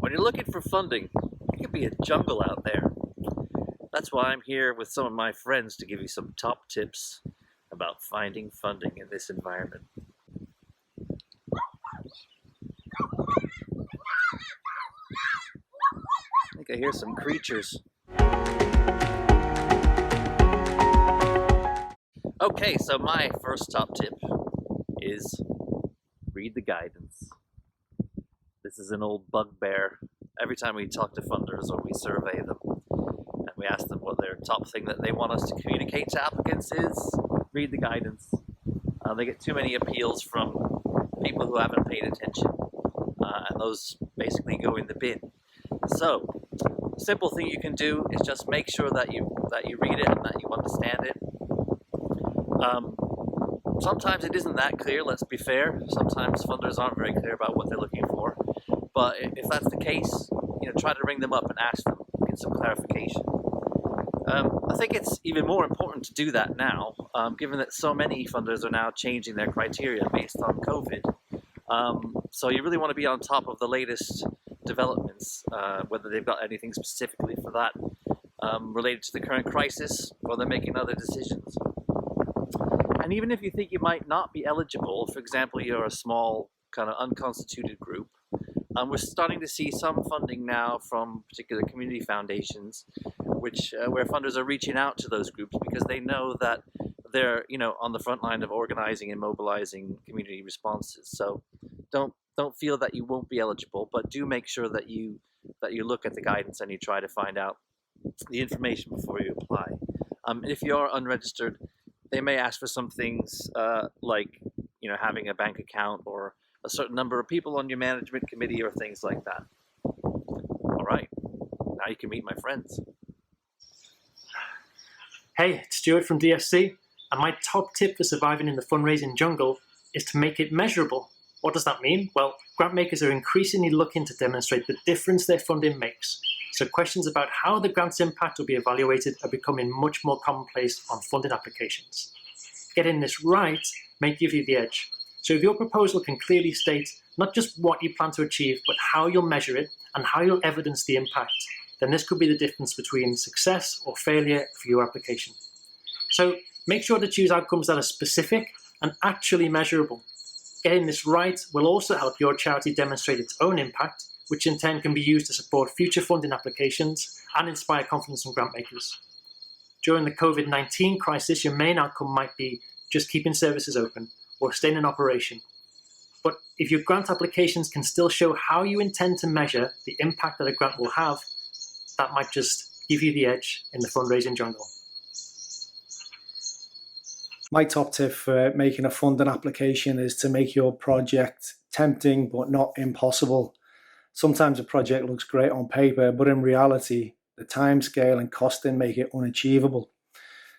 When you're looking for funding, it can be a jungle out there. That's why I'm here with some of my friends to give you some top tips about finding funding in this environment. I think I hear some creatures. Okay, so my first top tip is read the guidance. This is an old bugbear. Every time we talk to funders or we survey them and we ask them what their top thing that they want us to communicate to applicants is, read the guidance. They get too many appeals from people who haven't paid attention, and those basically go in the bin. So, a simple thing you can do is just make sure that you read it and that you understand it. Sometimes it isn't that clear, let's be fair. Sometimes funders aren't very clear about what they're looking for. But if that's the case, try to ring them up and ask them, get some clarification. I think it's even more important to do that now, given that so many funders are now changing their criteria based on COVID. So you really want to be on top of the latest developments, whether they've got anything specifically for that related to the current crisis, or they're making other decisions. And even if you think you might not be eligible, for example, you're a small kind of unconstituted group, we're starting to see some funding now from particular community foundations, where funders are reaching out to those groups because they know that they're on the front line of organizing and mobilizing community responses. So don't feel that you won't be eligible, but do make sure that you look at the guidance and you try to find out the information before you apply. If you're unregistered, they may ask for some things like having a bank account or a certain number of people on your management committee or things like that. All right, now you can meet my friends. Hey, it's Stuart from DFC, and my top tip for surviving in the fundraising jungle is to make it measurable. What does that mean? Well, grant makers are increasingly looking to demonstrate the difference their funding makes. So questions about how the grant's impact will be evaluated are becoming much more commonplace on funding applications. Getting this right may give you the edge. So if your proposal can clearly state not just what you plan to achieve, but how you'll measure it and how you'll evidence the impact, then this could be the difference between success or failure for your application. So make sure to choose outcomes that are specific and actually measurable. Getting this right will also help your charity demonstrate its own impact, which in turn can be used to support future funding applications and inspire confidence from grant makers. During the COVID-19 crisis, your main outcome might be just keeping services open or staying in operation. But if your grant applications can still show how you intend to measure the impact that a grant will have, that might just give you the edge in the fundraising jungle. My top tip for making a funding application is to make your project tempting but not impossible. Sometimes a project looks great on paper, but in reality, the timescale and costing make it unachievable.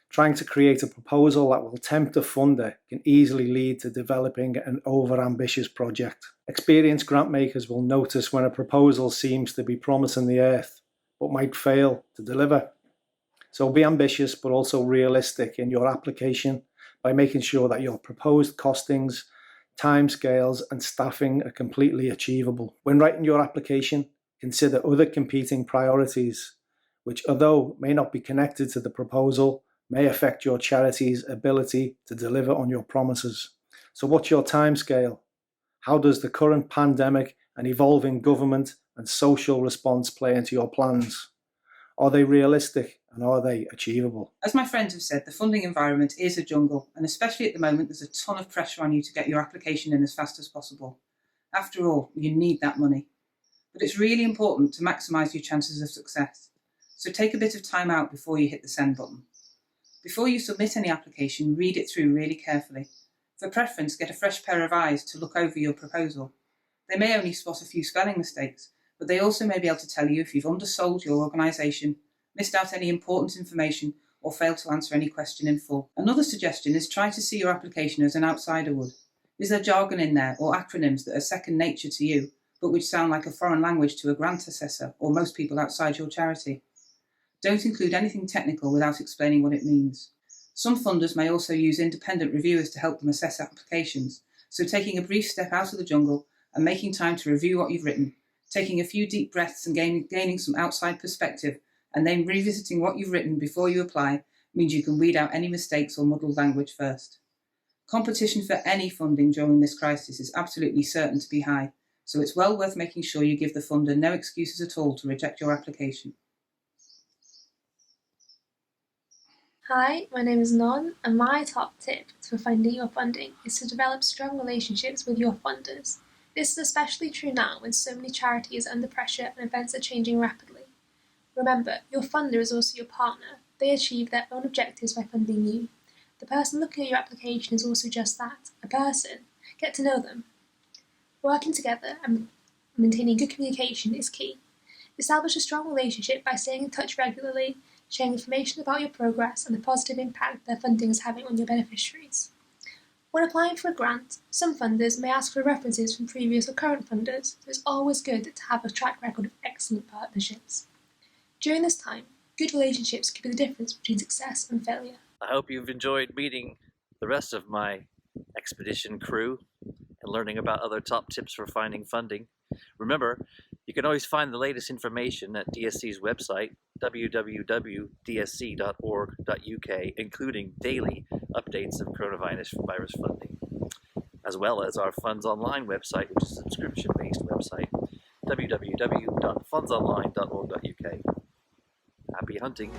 Trying to create a proposal that will tempt a funder can easily lead to developing an over-ambitious project. Experienced grant makers will notice when a proposal seems to be promising the earth, but might fail to deliver. So be ambitious, but also realistic in your application by making sure that your proposed costings, timescales, and staffing are completely achievable. When writing your application, consider other competing priorities, which, although may not be connected to the proposal, may affect your charity's ability to deliver on your promises. So what's your timescale? How does the current pandemic and evolving government and social response play into your plans? Are they realistic and are they achievable? As my friends have said, the funding environment is a jungle, and especially at the moment, there's a ton of pressure on you to get your application in as fast as possible. After all, you need that money. But it's really important to maximise your chances of success. So take a bit of time out before you hit the send button. Before you submit any application, read it through really carefully. For preference, get a fresh pair of eyes to look over your proposal. They may only spot a few spelling mistakes, but they also may be able to tell you if you've undersold your organisation, missed out any important information, or failed to answer any question in full. Another suggestion is try to see your application as an outsider would. Is there jargon in there or acronyms that are second nature to you, but which sound like a foreign language to a grant assessor or most people outside your charity? Don't include anything technical without explaining what it means. Some funders may also use independent reviewers to help them assess applications, so taking a brief step out of the jungle and making time to review what you've written Taking a few deep breaths and gaining some outside perspective, and then revisiting what you've written before you apply means you can weed out any mistakes or muddled language first. Competition for any funding during this crisis is absolutely certain to be high, so it's well worth making sure you give the funder no excuses at all to reject your application. Hi, my name is Non, and my top tip for finding your funding is to develop strong relationships with your funders. This is especially true now when so many charities are under pressure and events are changing rapidly. Remember, your funder is also your partner. They achieve their own objectives by funding you. The person looking at your application is also just that, a person. Get to know them. Working together and maintaining good communication is key. Establish a strong relationship by staying in touch regularly, sharing information about your progress and the positive impact their funding is having on your beneficiaries. When applying for a grant, some funders may ask for references from previous or current funders, so it's always good to have a track record of excellent partnerships. During this time, good relationships could be the difference between success and failure. I hope you've enjoyed meeting the rest of my expedition crew and learning about other top tips for finding funding. Remember, you can always find the latest information at DSC's website, www.dsc.org.uk, including daily updates of coronavirus funding, as well as our Funds Online website, which is a subscription-based website, www.fundsonline.org.uk. Happy hunting!